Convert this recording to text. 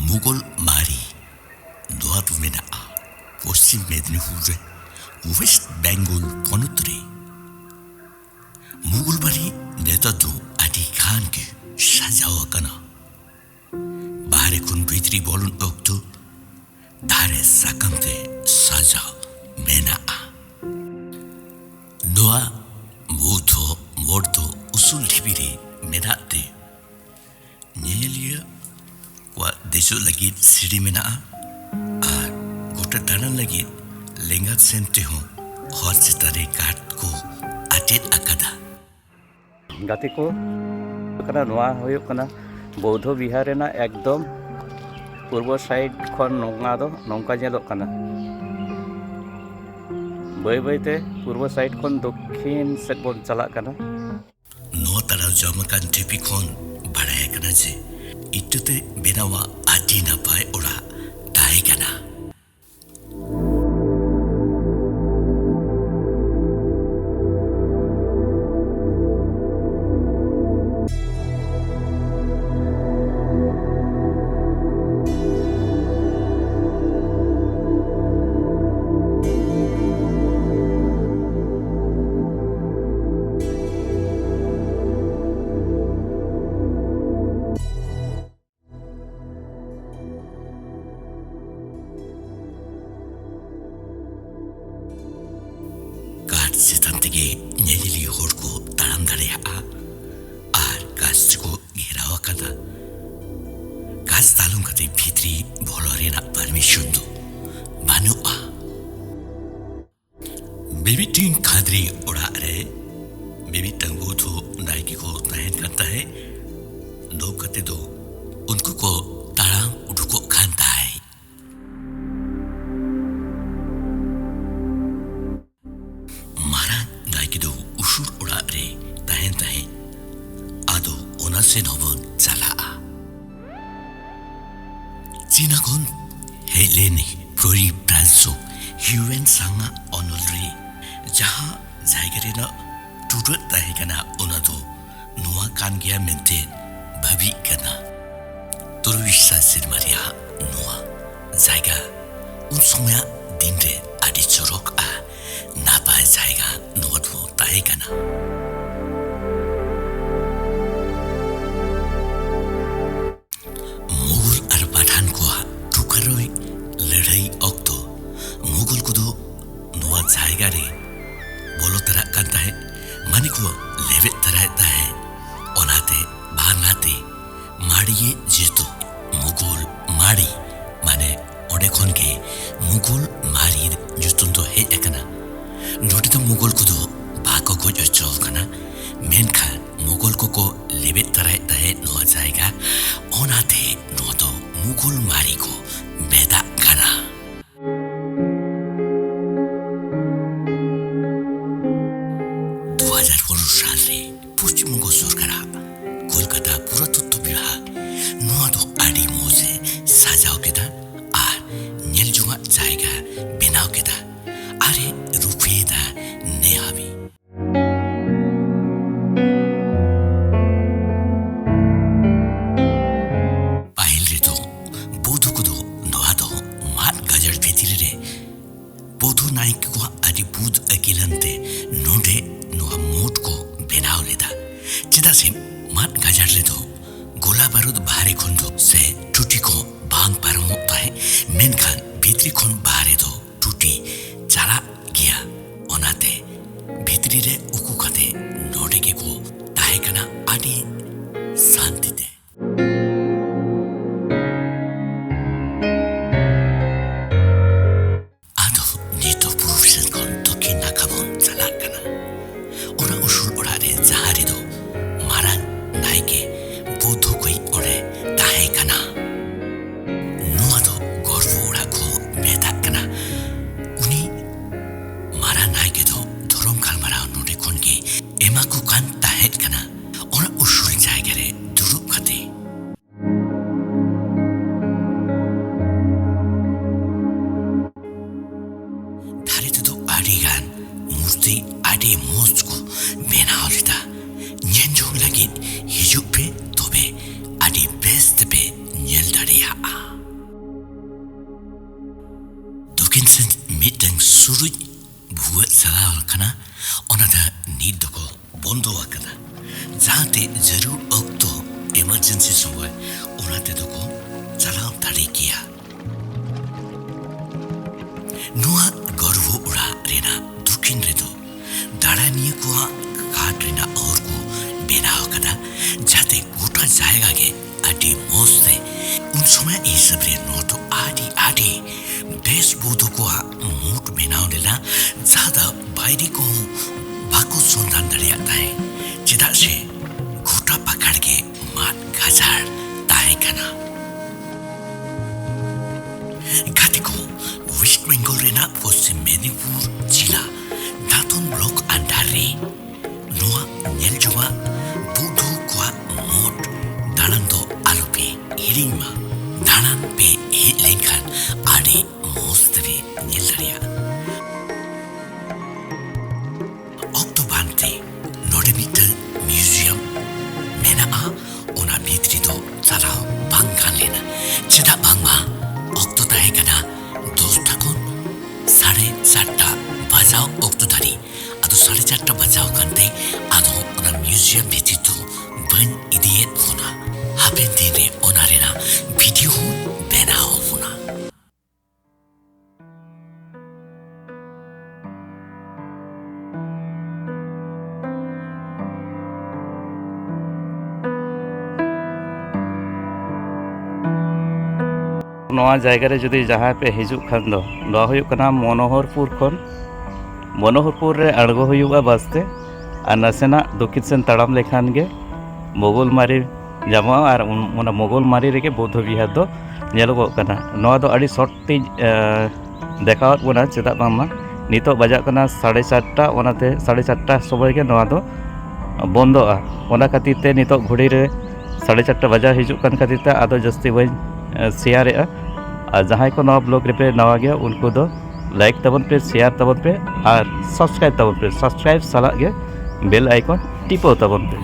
मुगल मारी नोआ दो मेना'a पश्चिम मेदिनीपुर रे वेस्ट बेंगल पनत रे मुगल बारी नेता दो आदि खान के साजाव कना बाहरे खुन भित्री बोलन ओक्तो धारे साकम ते साजा मेना'a नोआ मुथो मोर्दो उसूल ढिबिरे मेना'ते Nyelia wa deso lagi siri mena'a ar gota danan lagi lengat sente ho hor setare kat ko atet akada gati ko kana noa hoyok kana Bodho Bihar rena ekdom purbo side khon nonga do nongka nyelok kana bai bai te purbo side khon dokhin set bon chalak kana no tara jamakan tepi khon baraya kana je itute benawa adina pai ora dai kana setan tege nyeli hor ko taram dareya'a ar gas ko gheraw akada gas talung kate bhitri bolore na permission do banu'a baby tin khadri ora re baby tango to naiki ko tahen kanta hai do kate do unko ko taram uduko khanta hai sen hobon chalaa China kon heleni prori pralso human sanga onolri jaha jaigare na tudut tahe kana onado nuwa kan gya mente bhabi kana turvishsa sirmaria nuwa jaiga un somya dinre adi chorok a napa jaiga nuwa do tahe kana Gare bolo tera kanta hai mani ko leve tera hai onate banate mariye jito mugul mari mane ode khon ke mugul mari jutun to he ekana noti to mugul ko do ba ko ko chol kana menkha mugul ko leve tera hai no jaiga onate no to mugul mari ko beda kana Paschimbanga সরকার কলকাতা পুরাতত্ত্ব বিভাগ নোয়া দো আডি মোজে সাজাও কেদা আর নেলজুমা জায়গা বেনাও কেদা আরে রুফেদা নেহাবি pile রে তো বৌদ্ধ কুদো নোয়া দো মাত গাজার ভেতিরে রে বৌদ্ধ নাইক को আডি বুধ अकिलंते नोडे নোয়া मोट को बेनाव लेदा चिदा से मात गाजार ले दो गोला बारूद बाहरे खुंदो से टूटी को बांग पारमो ताहे मेनखान भीतरी खुन बाहरे दो टूटी चला गया ओनाते भीतरी रे उकु खाते नोडे के को ताहे कना आदि शांति दे आदो नीतो पुरुषन कोन तो की ना खाबोन चला कना ओरा उशुल ओरा रे जहारी दो मारान नाइके बोधो कोई ओरे ताहे कना नुआ दो गर्व ओरा को बेदा कना उनी मारा नाइके दो धरम खाल मारा नोडे कोन के एमा को कान ताहे कना ओरा उशुल ᱢᱤᱫᱴᱟᱝ ᱥᱩᱨᱩᱡ ᱵᱷᱩᱣᱟᱹᱜ ᱪᱟᱞᱟᱣ ᱟᱠᱟᱱᱟ ᱚᱱᱟ ᱫᱚ ᱱᱤᱛ ᱫᱚᱠᱚ ᱵᱚᱱᱫᱚ ᱟᱠᱟᱫᱟ ᱡᱟᱦᱟᱸᱛᱮ ᱡᱟᱹᱨᱩᱲ ᱚᱠᱛᱚ ᱮᱢᱟᱨᱡᱮᱱᱥᱤ ᱥᱚᱢᱚᱭ ᱚᱱᱟ ᱛᱮᱫᱚ ᱠᱚ ᱪᱟᱞᱟᱣ ᱫᱟᱲᱮ ᱜᱮᱭᱟ ᱱᱚᱣᱟ ᱜᱚᱨᱵᱷᱚ ᱚᱲᱟᱜ ᱨᱮᱱᱟᱜ ᱫᱚᱠᱷᱤᱱ ᱨᱮᱫᱚ ᱫᱟᱬᱟᱱᱤᱭᱟᱹ ᱠᱚᱣᱟᱜ ᱠᱟᱴ ᱨᱮᱱᱟᱜ ᱦᱚᱨ ᱠᱚ ᱵᱮᱱᱟᱣ ᱟᱠᱟᱫᱟ ᱡᱟᱛᱮ ᱜᱚᱴᱟ ᱡᱟᱭᱜᱟ ᱜᱮ ᱟᱹᱰᱤ ᱢᱚᱡᱽ ᱛᱮ ᱩᱱ ᱥᱚᱢᱚᱭ ᱦᱤᱥᱟᱹᱵ ᱨᱮ ᱱᱚᱣᱟ ᱫᱚ ᱟᱹᱰᱤ ᱵᱮᱥ ᱵᱳᱫᱷᱚ ᱠᱚᱣᱟᱜ ᱢᱩᱴ ᱵᱮᱱᱟᱣ ᱞᱮᱱᱟ ᱡᱟᱦᱟᱸ ᱫᱚ ᱵᱟᱭᱨᱮ ᱠᱚᱦᱚᱸ ᱵᱟᱠᱚ ᱥᱚন্ধান ᱫᱟᱲᱮᱭᱟᱜ ᱛᱟᱦᱮᱸ ᱪᱮᱫᱟᱜ ᱥᱮ ᱜᱚᱴᱟ ᱯᱟᱠᱟᱲ ᱜᱮ ᱢᱟᱫ ᱜᱟᱡᱟᱲ ᱛᱟᱦᱮᱸ ᱠᱟᱱᱟ ᱜᱟᱛᱮ ᱠᱚ ওয়েস্ট বেঙ্গল রেনাᱜ পশ্চিম মেদিনীপুর জেলা দাঁতন ব্লক আন্ডার রে নোয়া ᱧᱮᱞ ᱡᱚᱝᱟᱜ ᱵᱩᱫᱷᱩ ᱠᱚᱣᱟᱜ ᱢᱳᱴ ᱫᱟᱬᱟᱱ ᱫᱚ ᱟᱞᱚᱯᱮ ᱦᱤᱲᱤᱧ ᱢᱟ ᱫᱟᱬᱟᱱ ᱯᱮ ᱦᱮᱡ ᱞᱮᱱᱠᱷᱟᱱ ᱟᱹᱰᱤ ᱢᱚᱡᱽ ᱛᱮᱯᱮ ᱧᱮᱞ ᱫᱟᱲᱮᱭᱟᱜᱼᱟ ᱚᱠᱛᱚ ᱵᱟᱝᱛᱮ ᱱᱚᱰᱮ ᱢᱤᱫᱴᱟᱝ ᱢᱤউᱡᱤᱭᱟᱢ ᱢᱮᱱᱟᱜᱼᱟ ᱚᱱᱟ ᱵᱷᱤᱛᱨᱤ ᱫᱚ ᱪᱟᱞᱟᱣ ᱵᱟᱝ ᱜᱟᱱ ᱞᱮᱱᱟ ᱪᱮᱫᱟᱜ ᱵᱟᱝᱢᱟ ᱚᱠᱛᱚ ᱛᱟᱦᱮᱸ ᱠᱟᱱᱟ 10টা ᱠᱷᱚᱱ 4:30 বাজাও অক্ত ধারি আদো 4:30 বাজাও কানতে আদো ওনা মিউজিয়াম ভিতর তো বান ইদিয়ে হোনা হাপেন দিনে ওনারেনা ভিডিও বেনাও হোনা नवा जायगा रे जुदी जहाँ पे हिजुक खान दो नवा हुयुक कना मनोहरपुर खन मनोहरपुर रे अड़गो हुयुगा बसते और नासेना दक्षिण सेन ताड़ाम लेखान गे मोगलमारी जामा और ओना मोगलमारी रेगे बौद्ध विहार दो नेलोगोग कना नवा दो अड़ी शॉर्ट ते देखावत बोना चेदा बांगमा नितो बजाग कना 4:30 ओनाते 4:30 समय गे नवा दो बंदोआ ओना खातिर ते नितो घड़ी रे 4:30 बजा हिजुक कान खातिर ते आदो जस्ती बई शेयर और जहाँ को नवा ब्लॉग रे नवा गया उनको दो लाइक तबन पे शेयर तबन पे और सब्सक्राइब तबन पे सब्सक्राइब साला गे बेल आइकन टिपो तबन पे